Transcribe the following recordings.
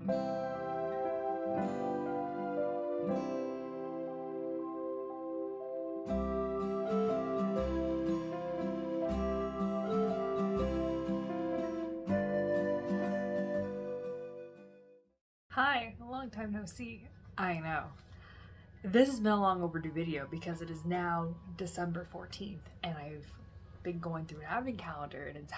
Hi, a long time no see. I know. This has been a long overdue video because it is now December 14th and I've been going through an advent calendar and it's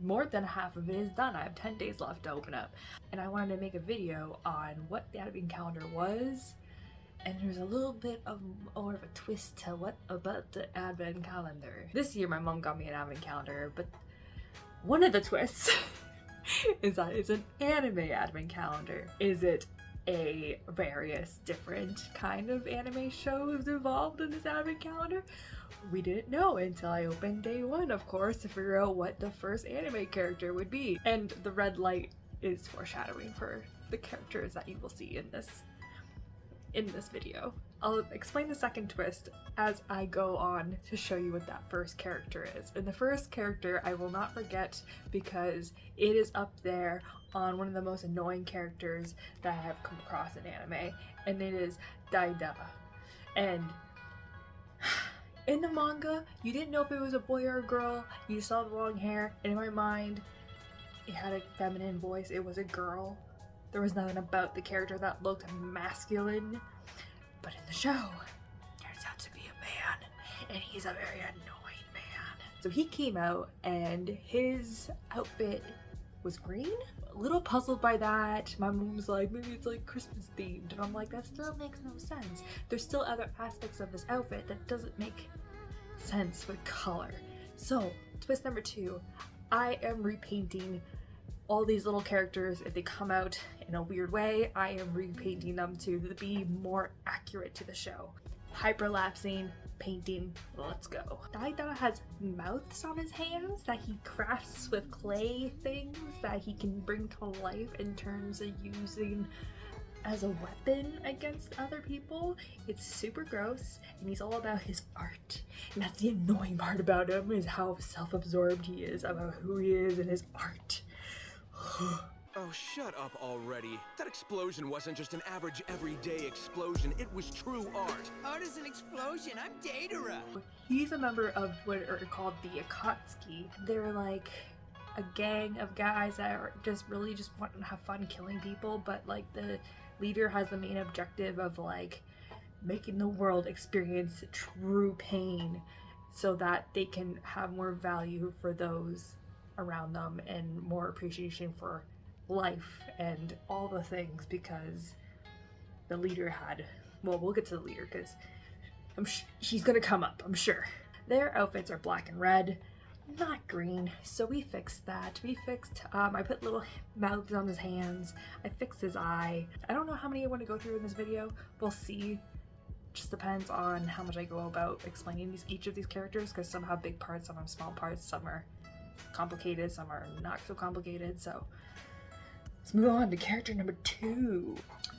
more than half of it is done. I have 10 days left to open up. And I wanted to make a video on what the advent calendar was, and there's a little bit of more of a twist to what about the advent calendar. This year my mom got me an advent calendar, but one of the twists is that it's an anime advent calendar. Is it a various different kind of anime shows involved in this advent calendar? We didn't know until I opened day one, of course, to figure out what the first anime character would be. And the red light is foreshadowing for the characters that you will see in this video. I'll explain the second twist as I go on to show you what that first character is. And the first character I will not forget because it is up there on one of the most annoying characters that I have come across in anime, and it is Daida. And in the manga, you didn't know if it was a boy or a girl, you saw the long hair, and in my mind, it had a feminine voice, it was a girl. There was nothing about the character that looked masculine. But in the show, turns out to be a man, and he's a very annoying man. So he came out, and his outfit was green? A little puzzled by that. My mom was like, maybe it's like Christmas themed, and I'm like, that still makes no sense. There's still other aspects of this outfit that doesn't make sense with color. So, twist number 2, I am repainting all these little characters. If they come out in a weird way, I am repainting them to be more accurate to the show. Hyperlapsing, painting, let's go. Daida has mouths on his hands that he crafts with clay things that he can bring to life in terms of using as a weapon against other people. It's super gross, and he's all about his art. And that's the annoying part about him, is how self-absorbed he is about who he is and his art. Oh, shut up already. That explosion wasn't just an average everyday explosion. It was true art. Art is an explosion. I'm Datara. He's a member of what are called the Akatsuki. They're like a gang of guys that are just want to have fun killing people, but like the leader has the main objective of like making the world experience true pain so that they can have more value for those around them and more appreciation for life and all the things, because the leader had, well, we'll get to the leader because she's gonna come up, I'm sure. Their outfits are black and red, not green, so we fixed that. I put little mouths on his hands, I fixed his eye. I don't know how many I want to go through in this video, we'll see. Just depends on how much I go about explaining each of these characters, because some have big parts, some have small parts, some are complicated, some are not so complicated. So let's move on to character number 2.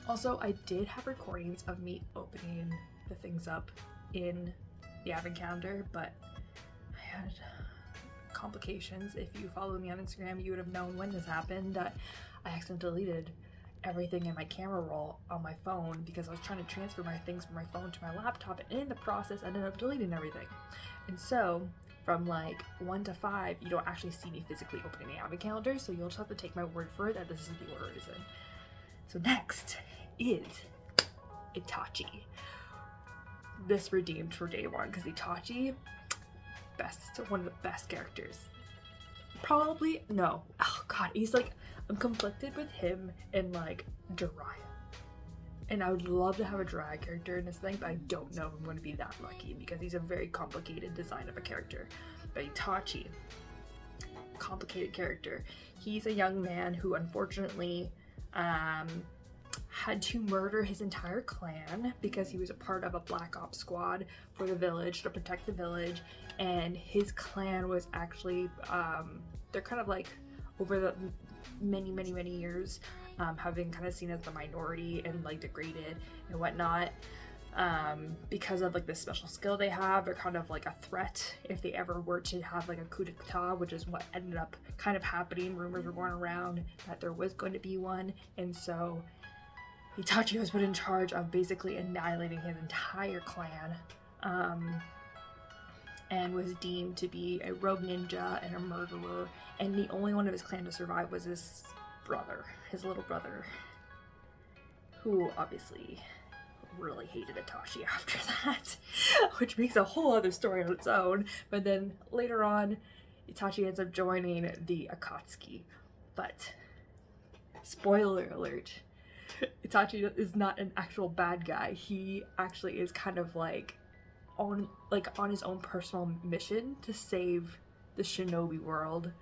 Also, I did have recordings of me opening the things up in the advent calendar, but I had complications. If you follow me on Instagram, you would have known when this happened, that I accidentally deleted everything in my camera roll on my phone because I was trying to transfer my things from my phone to my laptop, and in the process I ended up deleting everything. And so from like 1 to 5, you don't actually see me physically opening the advent calendar, so you'll just have to take my word for it that this is the order it is in. So next is Itachi. This redeemed for day 1 because Itachi, one of the best characters. Probably, no. Oh god, he's like, I'm conflicted with him and like Jiraiya. And I would love to have a Jiraiya character in this thing, but I don't know if I'm going to be that lucky because he's a very complicated design of a character. But Itachi, complicated character. He's a young man who unfortunately had to murder his entire clan because he was a part of a black ops squad for the village to protect the village, and his clan was actually they're kind of like over the many years having kind of seen as the minority and like degraded and whatnot. because of like this special skill they have. They're kind of like a threat if they ever were to have like a coup d'etat, which is what ended up kind of happening. Rumors were going around that there was going to be one, and so Itachi was put in charge of basically annihilating his entire clan, and was deemed to be a rogue ninja and a murderer, and the only one of his clan to survive was his brother, his little brother, who obviously really hated Itachi after that, which makes a whole other story on its own. But then later on, Itachi ends up joining the Akatsuki. But spoiler alert, Itachi is not an actual bad guy. He actually is kind of like on his own personal mission to save the shinobi world,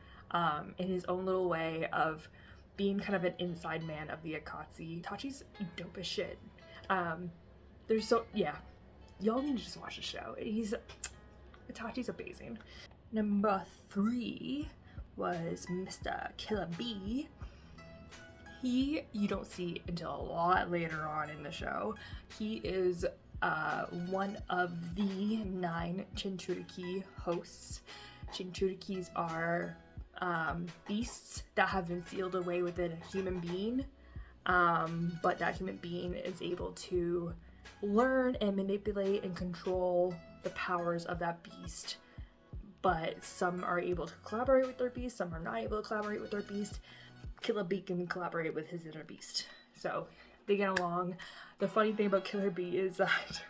in his own little way of being kind of an inside man of the Akatsuki. Itachi's dope as shit. Y'all need to just watch the show. Itachi's amazing. Number 3 was Mr. Killer B. You don't see until a lot later on in the show. He is one of the 9 Jinchuriki hosts. Jinchurikis are beasts that have been sealed away within a human being, but that human being is able to learn and manipulate and control the powers of that beast. But some are able to collaborate with their beast, some are not able to collaborate with their beast. Killer B can collaborate with his inner beast, so they get along. The funny thing about Killer B is that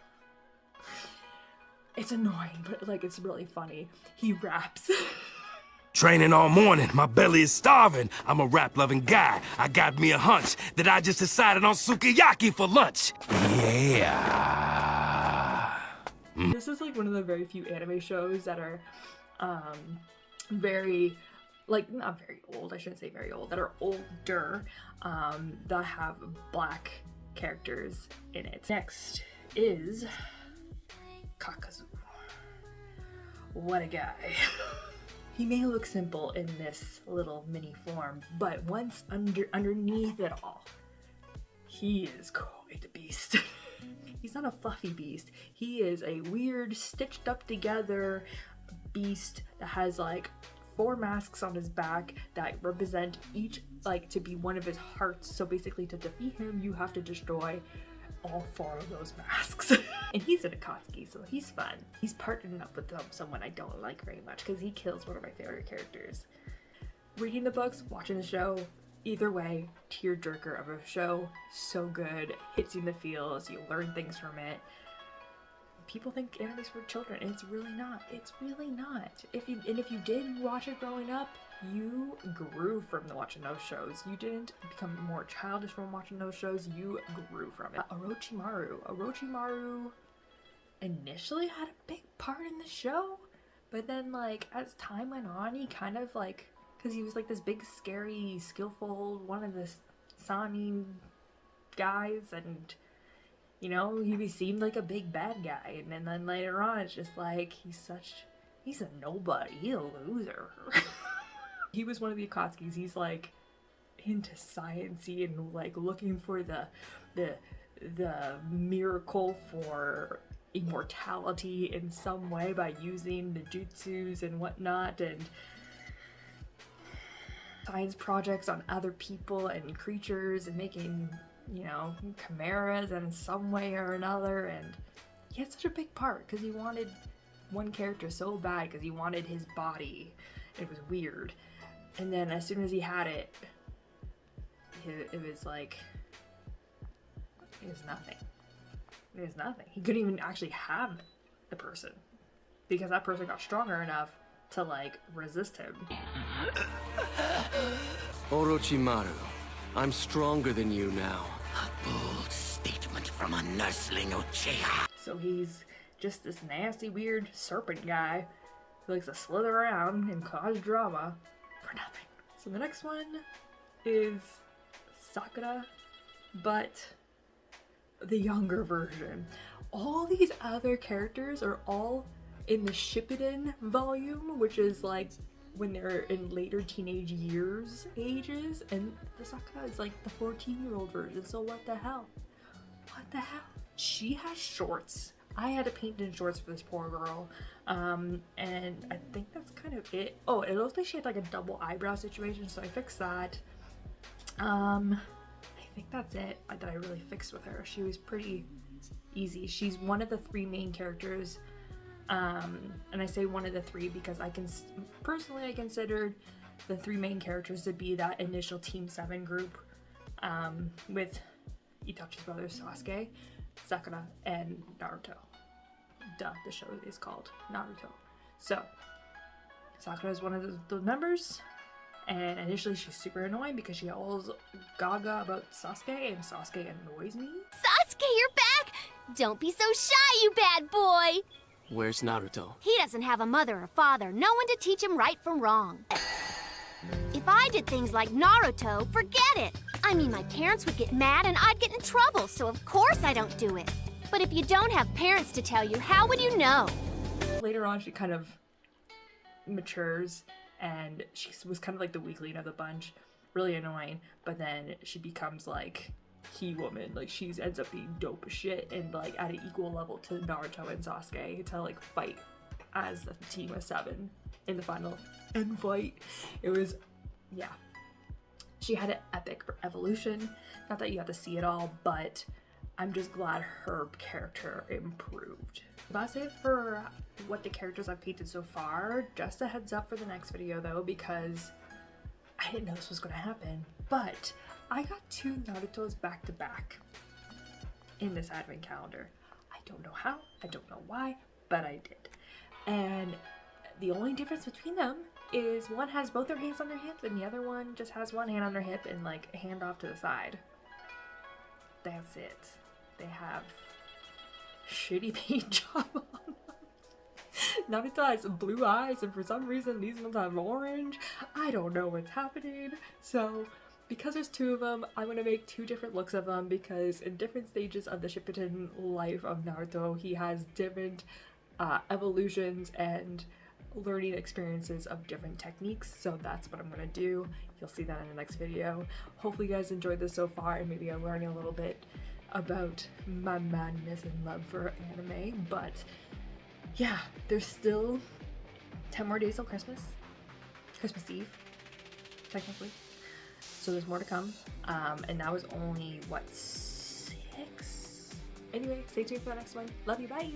it's annoying, but like it's really funny. He raps. Training all morning, my belly is starving. I'm a rap-loving guy. I got me a hunch that I just decided on sukiyaki for lunch. Yeah. This is like one of the very few anime shows that are very, like, not very old, I shouldn't say very old, that are older, that have black characters in it. Next is Kakazu. What a guy. He may look simple in this little mini form, but once underneath it all, he is quite a beast. He's not a fluffy beast. He is a weird, stitched up together beast that has like 4 masks on his back that represent each like to be one of his hearts. So basically to defeat him, you have to destroy all 4 of those masks. And he's an Akatsuki, so he's fun. He's partnering up with someone I don't like very much because he kills one of my favorite characters. Reading the books, watching the show, either way, tearjerker of a show. So good, hits you in the feels, you learn things from it. People think anime's for children, and it's really not. It's really not. If you did watch it growing up, you grew from watching those shows. You didn't become more childish from watching those shows. You grew from it. Orochimaru initially had a big part in the show, but then like as time went on, he kind of like, because he was like this big, scary, skillful, one of the Sanin guys, and you know, he seemed like a big bad guy, and then later on it's just like he's a nobody, he's a loser. He was one of the Akatsukis. He's like into sciencey and like looking for the miracle for immortality in some way by using the jutsus and whatnot, and science projects on other people and creatures, and making, you know, chimeras in some way or another. And he had such a big part because he wanted one character so bad because he wanted his body. It was weird. And then as soon as he had it, it was like, it was nothing. It was nothing. He couldn't even actually have the person because that person got stronger enough to like resist him. Orochimaru, I'm stronger than you now. A bold statement from a nursling Uchiha. So he's just this nasty, weird serpent guy who likes to slither around and cause drama for nothing. So the next one is Sakura, but the younger version. All these other characters are all in the Shippuden volume, which is like when they're in later teenage ages, and the Sakura is like the 14-year-old version. So what the hell? What the hell? she has shorts. I had to paint in shorts for this poor girl. And I think that's kind of it. Oh, it looked like she had like a double eyebrow situation, so I fixed that. I think that's it that I really fixed with her. She was pretty easy. She's one of the 3 main characters. And I say one of the 3 because I considered the 3 main characters to be that initial Team 7 group, with Itachi's brothers Sasuke, Sakura, and Naruto. Duh, the show is called Naruto. So, Sakura is one of the members, and initially she's super annoying because she always gaga about Sasuke, and Sasuke annoys me. Sasuke, you're back! Don't be so shy, you bad boy! Where's Naruto? He doesn't have a mother or father, no one to teach him right from wrong. If I did things like Naruto, forget it! I mean, my parents would get mad and I'd get in trouble, so of course I don't do it. But if you don't have parents to tell you, how would you know? Later on, she kind of matures, and she was kind of like the weakling of the bunch. Really annoying, but then she becomes like key woman. Like, she ends up being dope as shit and like at an equal level to Naruto and Sasuke to like fight as the team of 7 in the final end fight. It was, yeah. She had an epic evolution. Not that you have to see it all, but I'm just glad her character improved. That's it for what the characters I've painted so far. Just a heads up for the next video though, because I didn't know this was gonna happen, but I got 2 Narutos back to back in this advent calendar. I don't know how, I don't know why, but I did. And the only difference between them is one has both their hands on their hip and the other one just has one hand on their hip and like a hand off to the side. That's it. They have shitty paint job on them. Naruto has blue eyes, and for some reason these ones have orange. I don't know what's happening. So because there's 2 of them, I'm gonna make 2 different looks of them, because in different stages of the Shippuden life of Naruto, he has different evolutions and learning experiences of different techniques. So that's what I'm gonna do. You'll see that in the next video. Hopefully you guys enjoyed this so far, and maybe I'm learning a little bit about my madness and love for anime. But yeah, there's still 10 more days till Christmas Eve technically, so there's more to come. And that was only what, 6? Anyway, stay tuned for the next one. Love you, bye.